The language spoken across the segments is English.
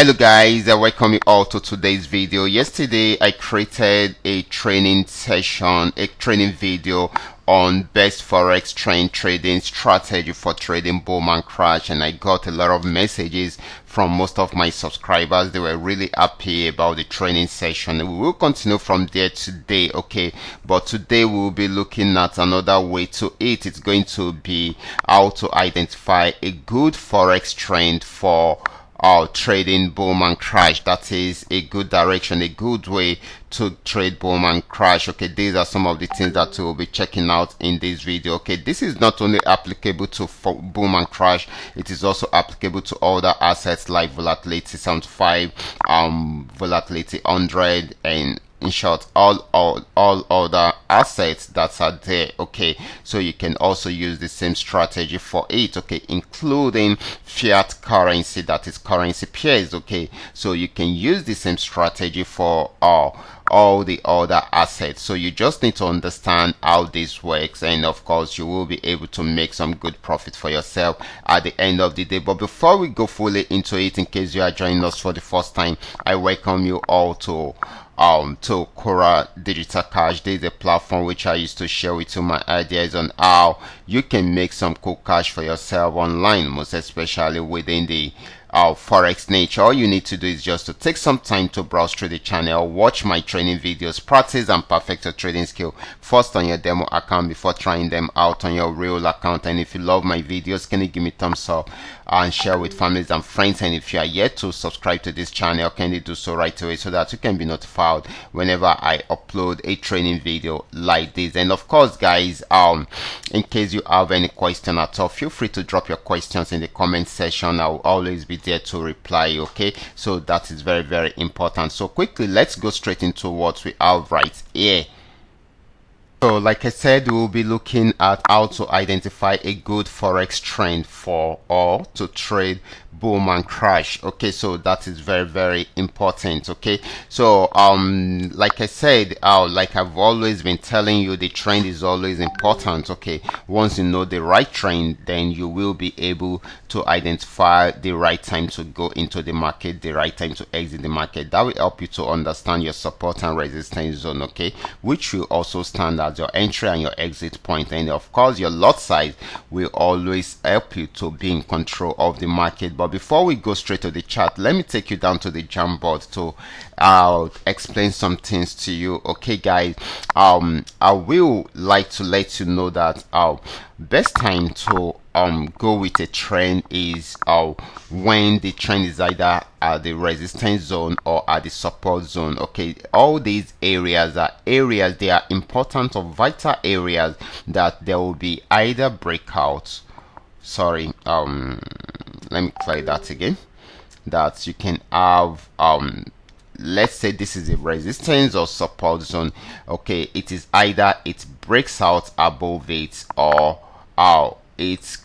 Hello guys, I welcome you all to today's video. Yesterday I created a training session, a training video on best forex trend trading strategy for trading boom and crash, and I got a lot of messages from most of my subscribers. They were really happy about the training session. We will continue from there today, okay, but today we will be looking at another way to it. It's going to be how to identify a good forex trend for trading boom and crash. That is a good direction, a good way to trade boom and crash. Okay, these are some of the things that we'll be checking out in this video. Okay, this is not only applicable to boom and crash, it is also applicable to other assets like volatility 75, volatility 100, and in short all other assets that are there. Okay, so you can also use the same strategy for it, okay, including fiat currency, that is currency pairs. Okay, so you can use the same strategy for all the other assets. So you just need to understand how this works, and of course you will be able to make some good profit for yourself at the end of the day. But before we go fully into it, in case you are joining us for the first time, I welcome you all to Qora Digital Cash. This is a platform which I used to share with you my ideas on how you can make some cool cash for yourself online, most especially within the forex niche. All you need to do is just to take some time to browse through the channel, watch my training videos, practice and perfect your trading skill first on your demo account before trying them out on your real account. And if you love my videos, can you give me thumbs up and share with families and friends? And if you are yet to subscribe to this channel, can you do so right away so that you can be notified whenever I upload a training video like this? And of course guys, in case you have any question at all, feel free to drop your questions in the comment section. I will always be there to reply. Okay, so that is very, very important. So quickly, let's go straight into what we have right here. So like I said, we'll be looking at how to identify a good forex trend for or to trade boom and crash. Okay, so that is very, very important. Okay, so like I said, like I've always been telling you, the trend is always important. Okay, once you know the right trend, then you will be able to identify the right time to go into the market, the right time to exit the market. That will help you to understand your support and resistance zone, okay, which will also stand as your entry and your exit point. And of course your lot size will always help you to be in control of the market. But before we go straight to the chart, let me take you down to the Jamboard to explain some things to you. Okay guys, I will like to let you know that best time to go with a trend is when the trend is either at the resistance zone or at the support zone. Okay, all these areas are areas, they are important or vital areas that there will be either breakouts, sorry, let me clear that again, that you can have let's say this is a resistance or support zone. Okay, it is either it breaks out above it or it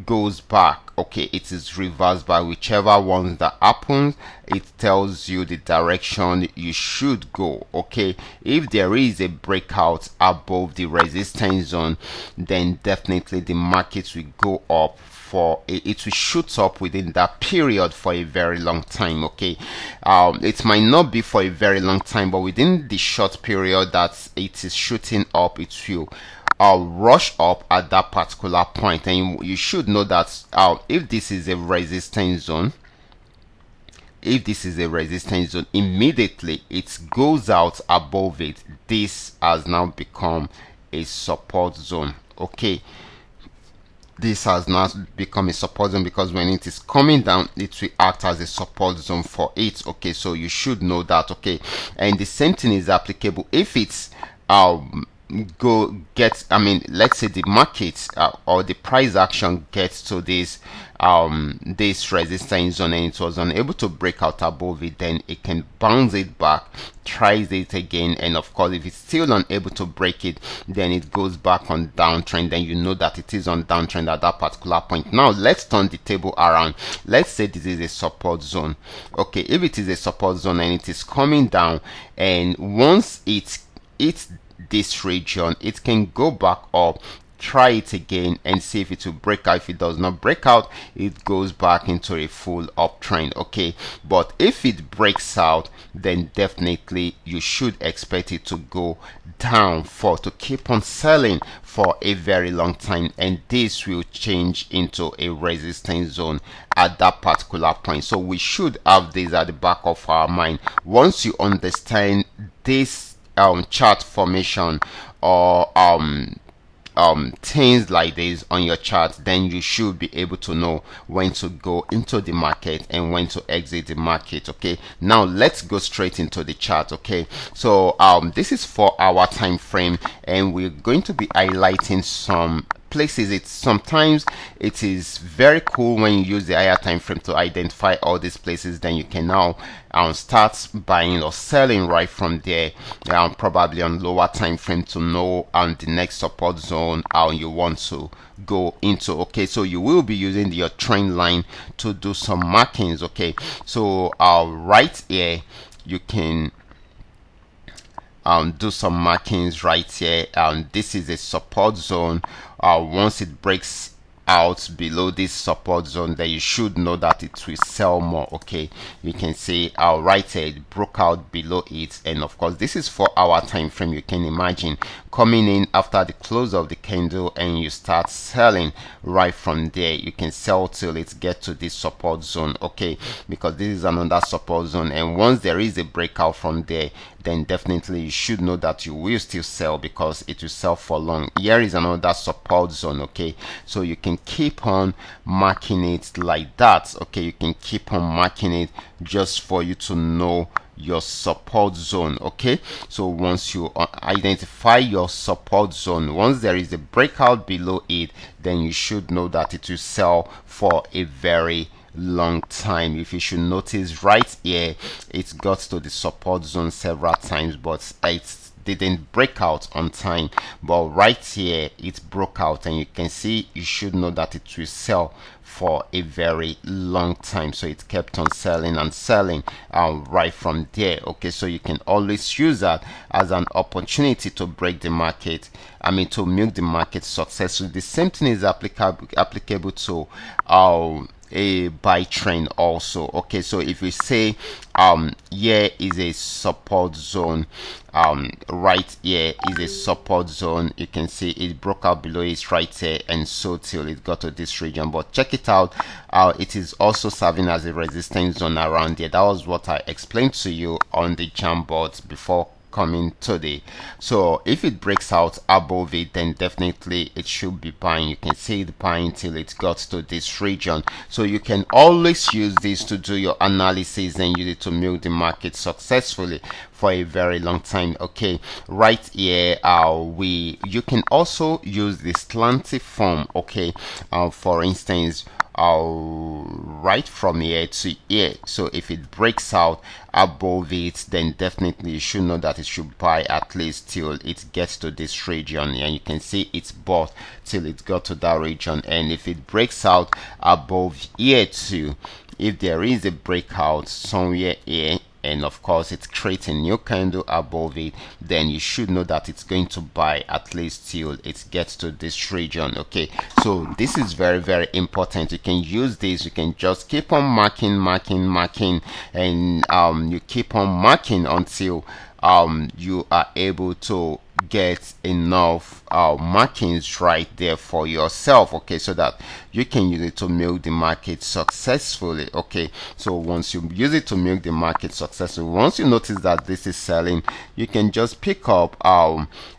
goes back. Okay, it is reversed by whichever one that happens. It tells you the direction you should go. Okay, if there is a breakout above the resistance zone, then definitely the market will go up for it will shoot up within that period for a very long time. Okay, it might not be for a very long time, but within the short period that it is shooting up, it will rush up at that particular point. And you should know that if this is a resistance zone, immediately it goes out above it, this has now become a support zone. Okay, this has now become a support zone because when it is coming down, it will act as a support zone for it. Okay, so you should know that. Okay, and the same thing is applicable if it's let's say the market or the price action gets to this this resistance zone and it was unable to break out above it, then it can bounce it back, tries it again, and of course if it's still unable to break it, then it goes back on downtrend. Then you know that it is on downtrend at that particular point. Now let's turn the table around. Let's say this is a support zone. Okay, if it is a support zone and it is coming down, and once it's this region, it can go back up try it again and see if it will break out. If it does not break out, it goes back into a full uptrend. Okay, but if it breaks out, then definitely you should expect it to go down to keep on selling for a very long time, and this will change into a resistance zone at that particular point. So we should have this at the back of our mind. Once you understand this chart formation or things like this on your chart, then you should be able to know when to go into the market and when to exit the market. Okay, now let's go straight into the chart. Okay, so this is 4-hour time frame, and we're going to be highlighting some places. Sometimes it is very cool when you use the higher time frame to identify all these places. Then you can now start buying or selling right from there, probably on lower time frame, to know the next support zone you want to go into. Okay, so you will be using your trend line to do some markings. Okay, so right here you can do some markings right here. This is a support zone. Once it breaks out below this support zone, then you should know that it will sell more. Okay, you can see right here it broke out below it, and of course this is 4-hour time frame. You can imagine coming in after the close of the candle and you start selling right from there. You can sell till it gets to this support zone. Okay, because this is another support zone, and once there is a breakout from there, then definitely you should know that you will still sell because it will sell for long. Here is another support zone. Okay, so you can keep on marking it like that. Okay, you can keep on marking it just for you to know your support zone. Okay, so once you identify your support zone, once there is a breakout below it, then you should know that it will sell for a very long time. If you should notice right here, it got to the support zone several times, but it didn't break out on time. But right here it broke out, and you can see, you should know that it will sell for a very long time. So it kept on selling and selling right from there. Okay, so you can always use that as an opportunity to break the market, to milk the market successfully. The same thing is applicable to a buy trend also. Okay, so if we say here is a support zone, right here is a support zone, you can see it broke out below it right here and so till it got to this region. But check it out, it is also serving as a resistance zone around here. That was what I explained to you on the jam boards before coming today. So if it breaks out above it, then definitely it should be buying. You can see it buying till it got to this region. So you can always use this to do your analysis and use it to milk the market successfully for a very long time. Okay, right here you can also use the slanty form. Okay, for instance, right from here to here. So if it breaks out above it, then definitely you should know that it should buy at least till it gets to this region, and you can see it's bought till it got to that region. And if it breaks out above here too, if there is a breakout somewhere here, and of course it's creating a new candle above it, then you should know that it's going to buy at least till it gets to this region. Okay, so this is very, very important. You can use this, you can just keep on marking, and you keep on marking until you are able to get enough markings right there for yourself. Okay, so that you can use it to milk the market successfully. Okay, so once you use it to milk the market successfully, once you notice that this is selling, you can just pick up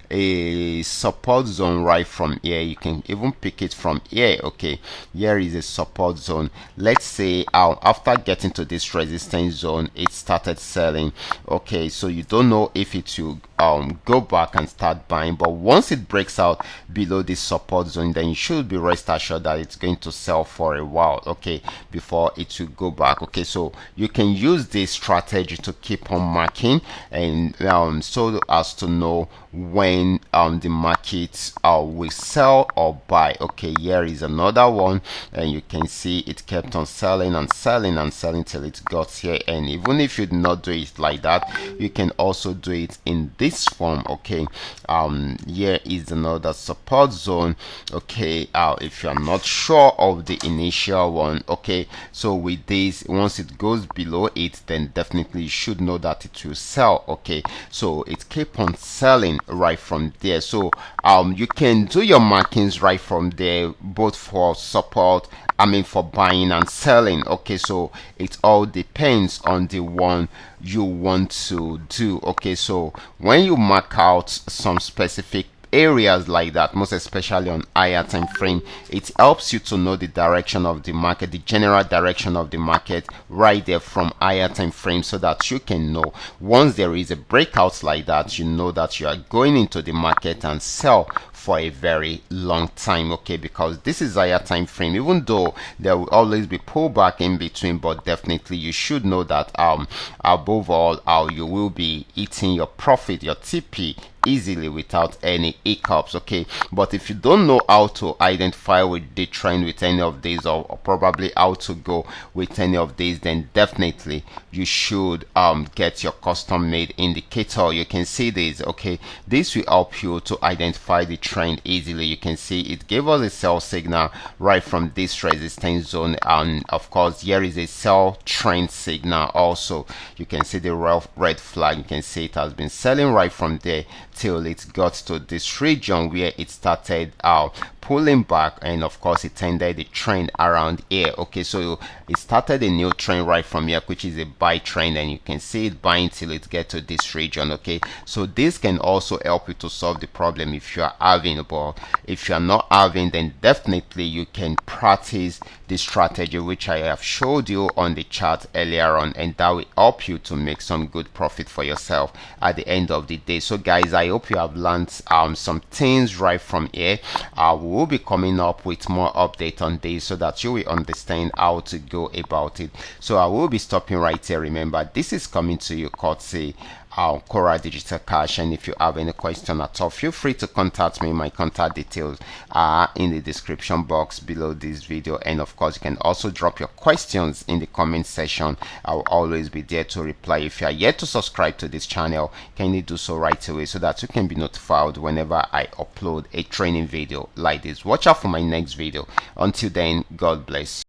a support zone right from here. You can even pick it from here. Okay, here is a support zone. Let's say after getting to this resistance zone, it started selling. Okay, so you don't know if it will go back and start buying, but once it breaks out below this support zone, then you should be rest assured that it's going to sell for a while, okay, before it will go back. Okay, so you can use this strategy to keep on marking, and so as to know when the market will sell or buy. Okay, here is another one, and you can see it kept on selling and selling and selling till it got here. And even if you do not do it like that, you can also do it in this form. Okay, here is another support zone. Okay, if you are not sure of the initial one, okay, so with this, once it goes below it, then definitely you should know that it will sell. Okay, so it keep on selling right from there. So you can do your markings right from there, both for support, for buying and selling. Okay, so it all depends on the one you want to do. Okay, so when you mark out some specific areas like that, most especially on higher time frame, it helps you to know the direction of the market, the general direction of the market right there from higher time frame, so that you can know once there is a breakout like that, you know that you are going into the market and sell for a very long time. Okay, because this is higher time frame, even though there will always be pullback in between, but definitely you should know that above all, you will be eating your profit, your TP, easily without any hiccups. Okay, but if you don't know how to identify with the trend with any of these, or probably how to go with any of these, then definitely you should get your custom made indicator. You can see this. Okay, this will help you to identify the trend easily. You can see it gave us a sell signal right from this resistance zone, and of course here is a sell trend signal also. You can see the red flag. You can see it has been selling right from there till it got to this region where it started pulling back, and of course it ended the trend around here. Okay, so it started a new trend right from here, which is a buy trend, and you can see it buying till it gets to this region. Okay, so this can also help you to solve the problem if you are having, but if you are not having, then definitely you can practice the strategy which I have showed you on the chart earlier on, and that will help you to make some good profit for yourself at the end of the day. So guys, I hope you have learned some things right from here. We will be coming up with more update on this so that you will understand how to go about it. So I will be stopping right here. Remember, this is coming to you courtesy Qora Digital Cash, and if you have any question at all, feel free to contact me. My contact details are in the description box below this video, and of course you can also drop your questions in the comment section. I will always be there to reply. If you are yet to subscribe to this channel, kindly do so right away so that you can be notified whenever I upload a training video like this. Watch out for my next video. Until then, God bless.